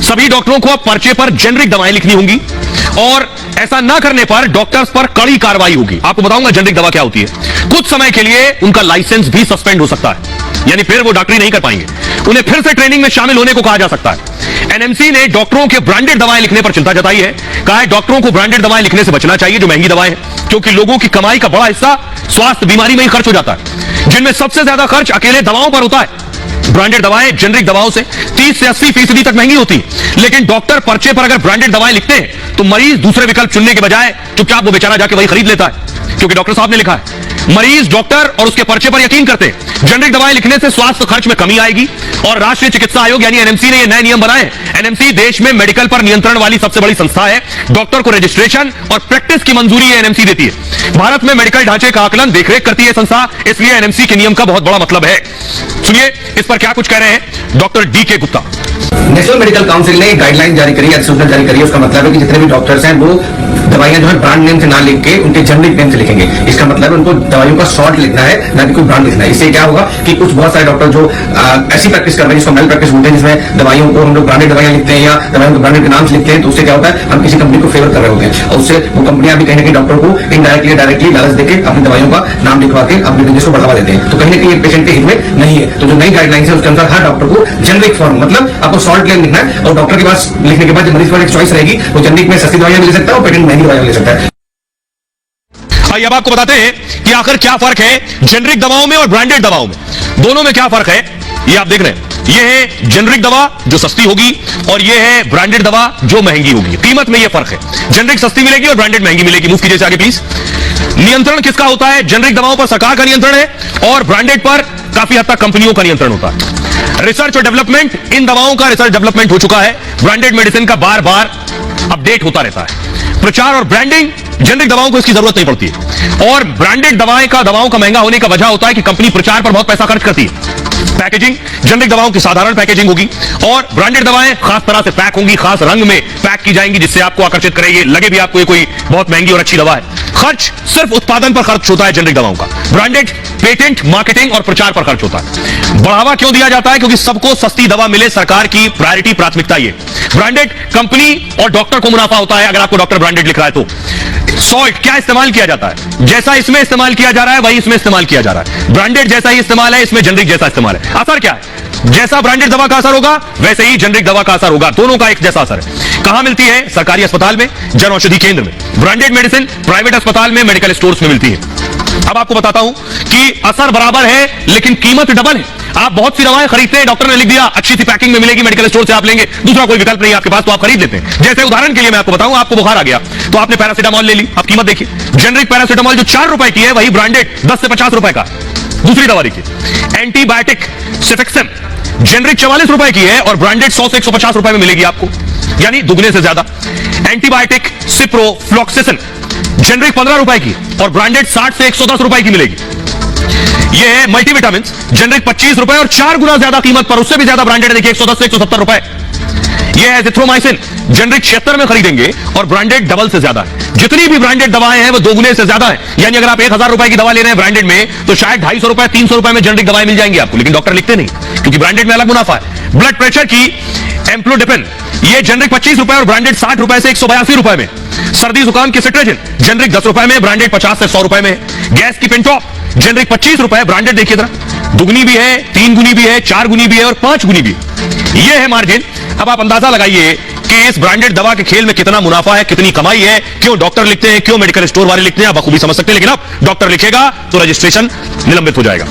सभी डॉक्टरों को अब पर्चे पर जेनरिक दवाएं लिखनी होंगी और ऐसा ना करने पर डॉक्टर्स पर कड़ी कार्रवाई होगी। आपको बताऊंगा जेनरिक दवा क्या होती है। कुछ समय के लिए उनका लाइसेंस भी सस्पेंड हो सकता है, यानी फिर वो डॉक्टरी नहीं कर पाएंगे। उन्हें फिर से ट्रेनिंग में शामिल होने को कहा जा सकता है। एनएमसी ने डॉक्टरों के ब्रांडेड दवाएं लिखने पर चिंता जताई है। कहा है डॉक्टरों को ब्रांडेड दवाएं लिखने से बचना चाहिए जो महंगी दवाएं हैं, क्योंकि लोगों की कमाई का बड़ा हिस्सा स्वास्थ्य बीमारी में ही खर्च हो जाता है, जिनमें सबसे ज्यादा खर्च अकेले दवाओं पर होता है। ब्रांडेड दवाएं जेनरिक दवाओं से 30 से 80% तक महंगी होती है, लेकिन डॉक्टर पर्चे पर अगर ब्रांडेड दवाएं लिखते हैं तो मरीज दूसरे विकल्प चुनने के बजाय चुपचाप वो बेचारा जाके वही खरीद लेता है, क्योंकि डॉक्टर साहब ने लिखा है। मरीज डॉक्टर और उसके पर्चे पर यकीन करते हैं। जेनरिक दवाएं लिखने से स्वास्थ्य खर्च में कमी आएगी और राष्ट्रीय चिकित्सा आयोग यानी एनएमसी ने ये नए नियम बनाए। एनएमसी देश में मेडिकल पर नियंत्रण वाली सबसे बड़ी संस्था है। डॉक्टर को रजिस्ट्रेशन और प्रैक्टिस की मंजूरी एनएमसी देती है। भारत में मेडिकल ढांचे का आकलन देखरेख करती है संस्था, इसलिए एनएमसी के नियम का बहुत बड़ा मतलब है। सुनिए इस पर क्या कुछ कह रहे हैं doctor D K Gupta. National medical council ने गाइडलाइन जारी करी है, अधिसूचना जारी करी है। उसका मतलब है कि जितने भी डॉक्टर्स हैं वो दवाइयां जो है ब्रांड नेम से ना लिख के उनके जेनरिक नेम से लिखेंगे। इसका मतलब है उनको दवाइयों का शॉर्ट लिखना है, ना कि कोई ब्रांड लिखना है। इससे क्या होगा कि कुछ बहुत सारे डॉक्टर जो ऐसी प्रैक्टिस कर रहे हैं जिसको मेल प्रैक्टिस बोलते हैं, जिसमें दवाइयों को हम लोग ब्रांडेड दवाइयां लिखते हैं या दवाइयों को ब्रांडेड के नाम से लिखते हैं, तो उससे क्या होता है हम किसी कंपनी को फेवर कर रहे होते हैं और उससे वो कंपनियां भी कहीं ना कहीं डॉक्टर को इनडायरेक्टली डायरेक्टली लालच देकर अपनी दवाइयों का नाम लिखवा के अपने बिजनेस को बढ़ावा देते हैं। तो कहीं ना कहीं पेशेंट के हित में नहीं है। तो जो नई गाइडलाइंस है उसके अनुसार हर डॉक्टर को जेनरिक फॉर्म मतलब आपको शॉर्ट नेम लिखना है और डॉक्टर के पास लिखने के बाद मरीज पर एक चॉइस रहेगी, वो जेनरिक में सस्ती दवाइयां ले सकता है और पेटेंट महंगी दवाइयां ले सकता है। अब आपको बताते हैं कि आखिर क्या फर्क है जेनरिक दवाओं में और ब्रांडेड दवाओं में। दोनों में क्या फर्क है ये आप देख रहे हैं। ये है जेनरिक दवा जो सस्ती होगी और ये है ब्रांडेड दवा जो महंगी होगी। कीमत में ये फर्क है, जेनरिक सस्ती मिलेगी और ब्रांडेड महंगी मिलेगी। मूव कीजिए आगे प्लीज। नियंत्रण किसका होता है? जेनरिक दवाओं पर सरकार का नियंत्रण है और ब्रांडेड पर काफी हद तक कंपनियों का नियंत्रण होता है। रिसर्च और डेवलपमेंट, इन दवाओं का रिसर्च डेवलपमेंट हो चुका है। ब्रांडेड मेडिसिन का बार बार अपडेट होता रहता है। प्रचार और ब्रांडिंग, जेनरिक दवाओं को इसकी जरूरत नहीं पड़ती है और ब्रांडेड दवाओं का महंगा होने का वजह होता है कि कंपनी प्रचार पर बहुत पैसा खर्च करती है। पैकेजिंग, जेनरिक दवाओं की साधारण पैकेजिंग होगी और ब्रांडेड दवाएं खास तरह से पैक होंगी, खास रंग में पैक की जाएंगी जिससे आपको आकर्षित करेगी, लगे भी आपको ये कोई बहुत महंगी और अच्छी दवा है। खर्च सिर्फ उत्पादन पर खर्च होता है जेनरिक दवाओं का। ब्रांडेड पेटेंट, मार्केटिंग और प्रचार पर खर्च होता है। बढ़ावा क्यों दिया जाता है? क्योंकि सबको सस्ती दवा मिले, सरकार की प्रायोरिटी, प्राथमिकता ये। ब्रांडेड कंपनी और डॉक्टर को मुनाफा होता है अगर आपको डॉक्टर ब्रांडेड लिख रहा है तो। सॉल्ट क्या इस्तेमाल किया जाता है? जैसा इसमें इस्तेमाल किया जा रहा है वही इसमें इस्तेमाल किया जा रहा है। ब्रांडेड जैसा ही इस्तेमाल है, इसमें जेनरिक जैसा इस्तेमाल है। असर क्या है? जैसा ब्रांडेड दवा का असर होगा वैसे ही जेनरिक दवा का असर होगा। दोनों का एक जैसा असर है। कहां मिलती है? सरकारी अस्पताल में, जन औषधि केंद्र में। ब्रांडेड मेडिसिन प्राइवेट अस्पताल में, मेडिकल स्टोर्स में मिलती है। अब आपको बताता हूं कि असर बराबर है लेकिन कीमत डबल है। आप बहुत सी दवाएं खरीदते हैं, डॉक्टर ने लिख दिया अच्छी सी पैकिंग में मिलेगी, मेडिकल स्टोर से आप लेंगे, दूसरा कोई विकल्प नहीं आपके पास तो आप खरीद लेते हैं। जैसे उदाहरण के लिए मैं आपको बताऊं, आपको बुखार आ गया तो आपने पैरासिटामोल ले ली। अब कीमत देखिए, जेनरिक पैरासिटामोल जो 4 रुपए की है वही ब्रांडेड 10 से 50 रुपए का। दूसरी दवा देखिए, एंटीबायोटिक सेफेक्सेम, जेनरिक 44 रुपए की है और ब्रांडेड 100 से 150 रुपए में मिलेगी आपको, यानी दुगने से ज्यादा। एंटीबायोटिक सिप्रोफ्लॉक्सिसिन, जेनरिक 15 रुपए की और ब्रांडेड 60 से 110 रुपए की मिलेगी। यह है मल्टीविटामिन, जेनरिक 25 रुपए और 4 गुना ज्यादा कीमत पर, उससे भी ज्यादा ब्रांडेड देखिए 110 से 170 रुपए। यह है जिथ्रोमाइसिन, जेनरिक 76 में खरीदेंगे और ब्रांडेड डबल से ज्यादा है। जितनी भी ब्रांडेड दवाएं हैं वो 2 गुने से ज्यादा है, यानी अगर आप 1000 रुपए की दवा ले रहे हैं ब्रांडेड में तो शायद 250 रुपए 300 रुपए में जेनरिक दवाएं मिल जाएंगी आपको, लेकिन डॉक्टर लिखते नहीं क्योंकि ब्रांडेड में अलग मुनाफा है। ब्लड प्रेशर की एम्प्लोडिपिन, ये जेनरिक 25 रुपए और ब्रांडेड 60 रुपए से 182 रुपए में। सर्दी जुकाम की सिट्राजिन, जेनरिक 10 रुपए में, ब्रांडेड 50 से 100 रुपए में। गैस की पेंटॉप, जेनरिक 25 रुपए, ब्रांडेड देखिए जरा, दुगनी भी है, 3 गुनी भी है, 4 गुनी भी है और 5 गुनी भी। ये है मार्जिन। अब आप अंदाजा लगाइए कि इस ब्रांडेड दवा के खेल में कितना मुनाफा है, कितनी कमाई है। क्यों डॉक्टर लिखते हैं, क्यों मेडिकल स्टोर वाले लिखते हैं, आप बखूबी समझ सकते हैं। लेकिन अब डॉक्टर लिखेगा तो रजिस्ट्रेशन निलंबित हो जाएगा।